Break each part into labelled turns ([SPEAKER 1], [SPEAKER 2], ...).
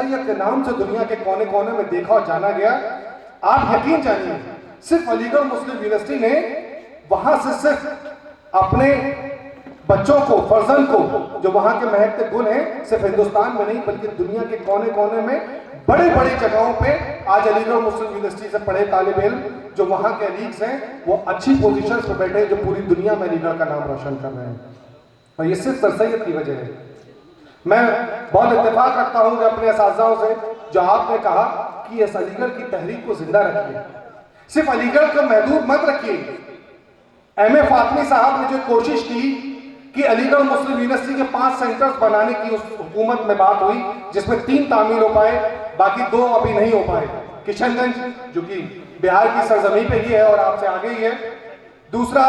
[SPEAKER 1] सैयद के नाम से दुनिया के कोने कोने में देखा और जाना गया। आप यकीन जानिए, सिर्फ अलीगढ़ मुस्लिम यूनिवर्सिटी ने वहां से सिर्फ अपने बच्चों को, फर्जन को, जो वहां के महकते गुल हैं, सिर्फ हिंदुस्तान में नहीं बल्कि दुनिया के कोने कोने में बड़े बड़ी जगहों पे आज अलीगढ़ मुस्लिम यूनिवर्सिटी से पढ़े तालिब इल्म जो वहां के अलीग्स हैं वो अच्छी पोजीशंस पे बैठे, जो पूरी दुनिया में अलीगढ़ का नाम रोशन कर रहे हैं। और ये सिर्फ सर सैयद की वजह है। मैं बहुत इत्तेफाक रखता हूं कि अपने असातिज़ाओं से जो आपने कहा कि इस अलीगढ़ की तहरीक को जिंदा रखिए, सिर्फ अलीगढ़ को महदूद मत रखिए। एम.ए. फातमी साहब ने जो कोशिश की कि अलीगढ़ मुस्लिम यूनिवर्सिटी के 5 सेंटर्स बनाने की उस हुकूमत में बात हुई, जिसमें 3 तामील हो पाए, बाकी 2 अभी नहीं हो पाए। किशनगंज जो कि बिहार की सरजमी पे ही है और आपसे आगे ही है, दूसरा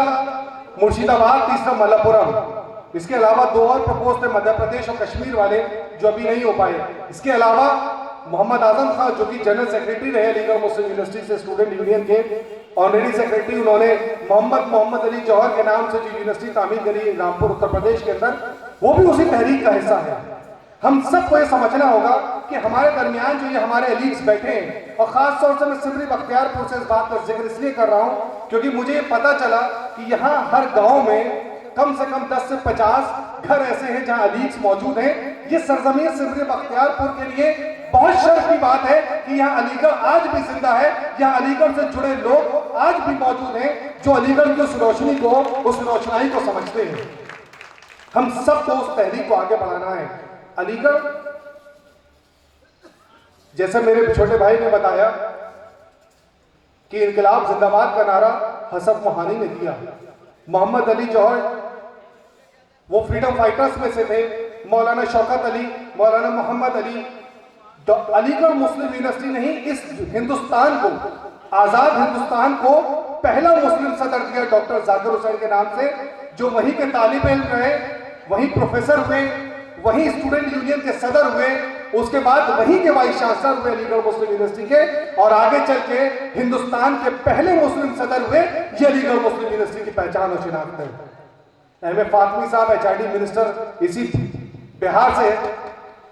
[SPEAKER 1] मुर्शिदाबाद, तीसरा मलप्पुरम। इसके अलावा 2 और प्रपोज थे मध्य प्रदेश और कश्मीर वाले जो अभी नहीं हो पाए। इसके अलावा मोहम्मद आजम खान जो कि जनरल सेक्रेटरी रहे अलीगढ़ मुस्लिम यूनिवर्सिटी से स्टूडेंट यूनियन के, ऑनरेरी सेक्रेटरी, उन्होंने मोहम्मद अली जौहर के नाम से जो यूनिवर्सिटी तामील करी रामपुर उत्तर प्रदेश के अंदर, वो भी उसी तहरीक का हिस्सा है। हम सबको ये समझना होगा कि हमारे दरमियान जो ये हमारे अलीग्स बैठे हैं, और खास तौर से मैं सिमरी बख्तियारपुर से इस बात का जिक्र इसलिए कर रहा हूं क्योंकि मुझे ये पता चला कि यहाँ हर गांव में कम से कम 10 से 50 घर ऐसे हैं जहां अलीग्स मौजूद हैं। ये सरजमीन सिमरी बख्तियारपुर के लिए बहुत शर्फ की बात है कि यहाँ अलीगढ़ आज भी जिंदा है, यहाँ अलीगढ़ से जुड़े लोग आज भी मौजूद हैं जो अलीगढ़ की उस रोशनी को, उस रोशनाई को समझते हैं। हम सबको उस तहरीक को आगे बढ़ाना है। अलीगढ़, जैसे मेरे छोटे भाई ने बताया कि इनकलाब जिंदाबाद का नारा हसफ मोहानी ने दिया। मोहम्मद अली जौहर वो फ्रीडम फाइटर्स में से थे, मौलाना शौकत अली, मौलाना मोहम्मद अली। अलीगढ़ मुस्लिम यूनिवर्सिटी ने ही इस हिंदुस्तान को, आजाद हिंदुस्तान को पहला मुस्लिम सदर दिया डॉक्टर जाकिर हुसैन के नाम से, जो वहीं के तालिब इल्म रहे, वहीं प्रोफेसर हुए, वहीं स्टूडेंट यूनियन के सदर हुए, उसके बाद वहीं के वाइस चांसलर हुए अलीगढ़ मुस्लिम यूनिवर्सिटी के, और आगे चल के हिंदुस्तान के पहले मुस्लिम सदर हुए। ये अलीगढ़ मुस्लिम यूनिवर्सिटी की पहचान और शिनाख्त है। एम.ए. फातमी साहब एचआरडी मिनिस्टर इसी बिहार से,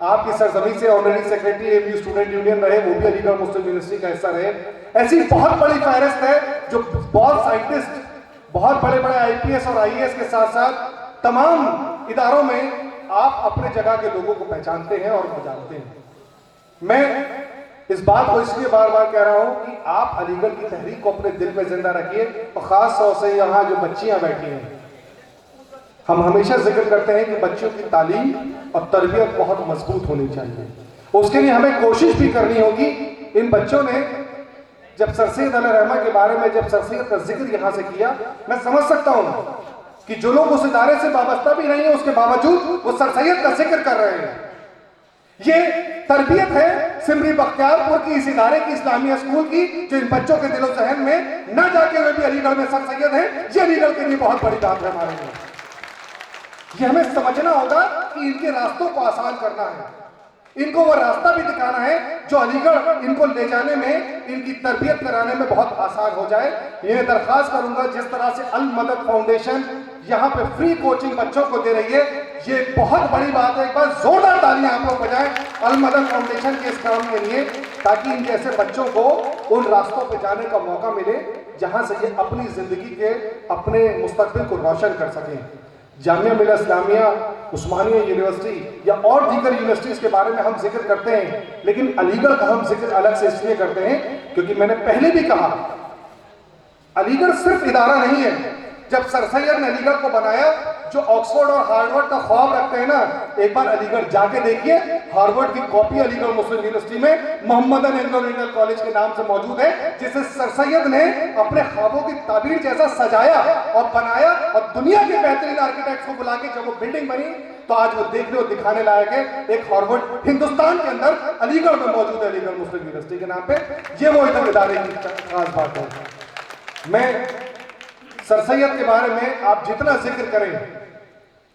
[SPEAKER 1] आपकी सरजमी से honorary secretary MU student union रहे, वो भी अलीगढ़ मुस्लिम यूनिवर्सिटी का हिस्सा रहे। ऐसी बहुत बड़ी फहरिस्त है जो बहुत साइंटिस्ट, बहुत बड़े बड़े आईपीएस और आईएएस के साथ साथ तमाम इदारों में आप अपने जगह के लोगों को पहचानते हैं और जानते हैं। मैं इस बात को इसलिए बार बार कह रहा हूं कि आप अलीगढ़ की तहरीक को अपने दिल में जिंदा रखिए, और खास तौर से यहाँ जो बच्चियां बैठी हैं, हम हमेशा जिक्र करते हैं कि बच्चों की तालीम और तरबियत बहुत मजबूत होनी चाहिए। उसके लिए हमें कोशिश भी करनी होगी। इन बच्चों ने जब सर सैयद अलैहिर्रहमा के बारे में, जब सर सैयद का जिक्र यहाँ से किया, मैं समझ सकता हूँ कि जो लोग उस इदारे से वाबस्ता भी नहीं है, उसके बावजूद वो सर सैयद का जिक्र कर रहे हैं। ये तरबियत है सिमरी बख्तियारपुर की, इस इदारे की, इस्लामिया स्कूल की, जो इन बच्चों के दिलो जहन में न जाके हुए भी अलीगढ़ में सर सैयद है। ये अलीगढ़ के लिए बहुत बड़ी बात है हमारे लिए। ये हमें समझना होगा कि इनके रास्तों को आसान करना है, इनको वो रास्ता भी दिखाना है जो अलीगढ़ इनको ले जाने में, इनकी तरबियत कराने में बहुत आसान हो जाए। ये दरख्वास्त करूंगा, जिस तरह से अल मदद फाउंडेशन यहाँ पे फ्री कोचिंग बच्चों को दे रही है, ये बहुत बड़ी बात है। एक बार जोरदार तालियां आप लोग बजाएं अल मदद फाउंडेशन के इस काम के लिए, ताकि इन जैसे बच्चों को उन रास्तों पे जाने का मौका मिले जहां से ये अपनी जिंदगी के, अपने मुस्तकबिल को रोशन कर सकें। जामिया मिल्लत इस्लामिया, उस्मानिया यूनिवर्सिटी या और दीगर यूनिवर्सिटीज के बारे में हम जिक्र करते हैं, लेकिन अलीगढ़ का हम जिक्र अलग से इसलिए करते हैं क्योंकि मैंने पहले भी कहा, अलीगढ़ सिर्फ इदारा नहीं है। जब सर सैयद ने अलीगढ़ को बनाया, जो ऑक्सफोर्ड और हार्वर्ड का ख्वाब रखते हैं ना, एक बार अलीगढ़ जाके देखिए। हार्वर्ड की कॉपी अलीगढ़ मुस्लिम यूनिवर्सिटी में मोहम्मदन एंग्लो इंडियन कॉलेज के नाम से मौजूद है, जिसे सर सैयद ने अपने ख्वाबों की ताबीर जैसा सजाया और बनाया, और दुनिया के बेहतरीन आर्किटेक्ट्स को बुला के जब वो बिल्डिंग बनी तो आज वो देखने और दिखाने लायक है। एक हार्वर्ड हिंदुस्तान के अंदर अलीगढ़ में मौजूद है, अलीगढ़ मुस्लिम यूनिवर्सिटी के नाम पे। ये वो इधर इदारे की खास बात है। मैं सर सैयद के बारे में आप जितना जिक्र करें,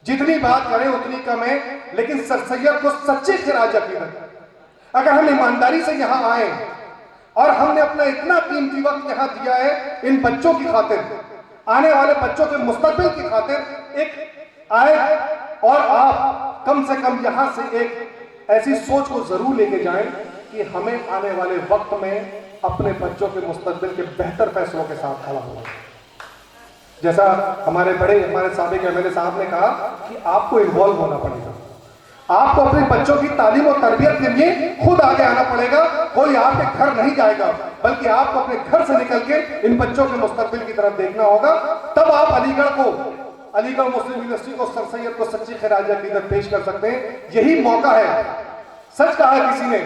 [SPEAKER 1] जितनी बात करें उतनी कम है, लेकिन सर सैयद को सच्चे खिराज अकीदत, अगर हम ईमानदारी से यहाँ आए और हमने अपना इतना कीमती वक्त यहाँ दिया है इन बच्चों की खातिर, आने वाले बच्चों के मुस्तकबिल की खातिर, एक आए और आप कम से कम यहाँ से एक ऐसी सोच को जरूर लेके जाएं कि हमें आने वाले वक्त में अपने बच्चों के मुस्तकबिल के बेहतर फैसलों के साथ खड़ा होना। जैसा हमारे साबिक एमएलए साहब ने कहा कि आपको इन्वॉल्व होना पड़ेगा, आपको अपने बच्चों की तालीम और तरबियत के लिए खुद आगे आना पड़ेगा। कोई आपके घर नहीं जाएगा, बल्कि आपको अपने घर से निकल के इन बच्चों के मुस्तकबिल की तरफ देखना होगा। तब आप अलीगढ़ मुस्लिम यूनिवर्सिटी को, सर सैयद को सच्ची खिराज अकीदत पेश कर सकते हैं। यही मौका है। सच कहा किसी ने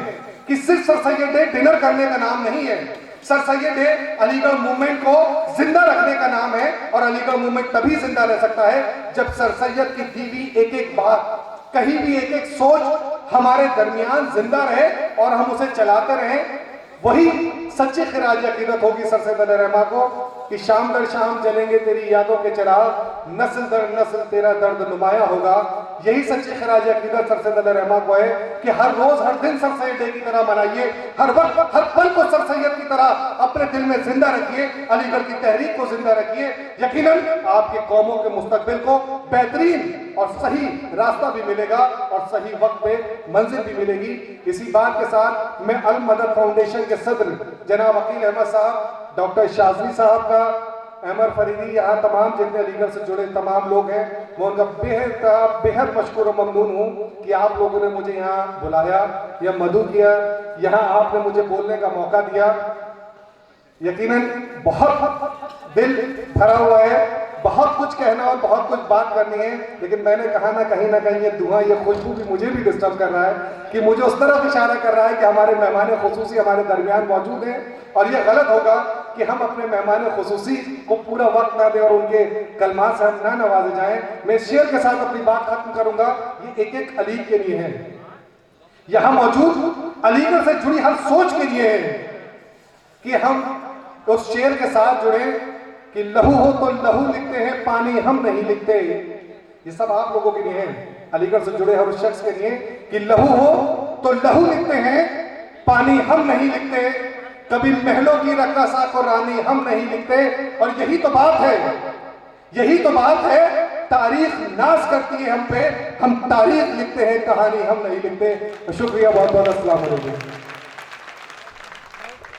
[SPEAKER 1] कि सिर्फ सर सैयद डे डिनर करने का नाम नहीं है, sir Syed day Aligarh movement को जिंदा रखने का नाम है। और अलीगढ़ मूवमेंट तभी जिंदा रह सकता है जब सर सैयद की दी हुई एक एक बात, कहीं भी एक एक सोच हमारे दरमियान जिंदा रहे और हम उसे चलाते रहें। वही सच्ची खिराज अकीदत होगी सर सैयद अली रहमा को कि शाम दर शाम जलेंगे तेरी यादों के चिराग, नस्ल दर नस्ल तेरा दर्द नुमाया होगा। यही सच्ची खिराज अकीदत सर सैयद अली रहमा को है कि हर रोज हर दिन सर सैयद डे की तरह मनाइए, हर वक्त हर पल को सर सैयद की तरह अपने दिल में जिंदा रखिए, अलीगढ़ की तहरीक को जिंदा रखिए। यकीनन आपके कौमों के मुस्तकबिल को बेहतरीन और सही रास्ता भी मिलेगा और सही वक्त पे मंजिल भी मिलेगी। इसी बात के साथ मैं अल मदद फाउंडेशन के सदर जनाब वकील अहमद साहब, डॉक्टर शाज़ली साहब का, अमर फरीदी, यहाँ तमाम जितने अलीगढ़ से जुड़े तमाम लोग हैं, मैं उनका बेहद मशकूर और ममनून हूँ कि आप लोगों ने मुझे यहाँ बुलाया या मदू किया, यहाँ आपने मुझे बोलने का मौका दिया। यकीनन बहुत दिल भरा हुआ है, बहुत कुछ कहना और बहुत कुछ बात करनी है, लेकिन मैंने कहा ना कहीं ये धुआं, ये खुशबू भी मुझे भी डिस्टर्ब कर रहा है कि मुझे उस तरफ इशारा कर रहा है कि हमारे मेहमान खुसूसी हमारे दरमियान मौजूद हैं। और ये गलत होगा कि हम अपने मेहमान खुसूसी को पूरा वक्त ना दें और उनके कलमात से हम ना नवाजे जाएं। मैं शेर के साथ अपनी बात खत्म करूंगा। ये एक एक अली के लिए है, यहाँ मौजूद अलीगढ़ से जुड़ी हर सोच के लिए है कि हम उस शेर के साथ जुड़े कि लहू हो तो लहू लिखते हैं, पानी हम नहीं लिखते। ये सब आप लोगों के लिए है, अलीगढ़ से जुड़े हर शख्स के लिए कि लहू हो तो लहू लिखते हैं, पानी हम नहीं लिखते। कभी महलों की रक्कासा को रानी हम नहीं लिखते। और यही तो बात है, यही तो बात है। तारीख नाज करती है हम पे, हम तारीख लिखते हैं, कहानी हम नहीं लिखते। शुक्रिया, बहुत बहुत अस्सलाम वालेकुम।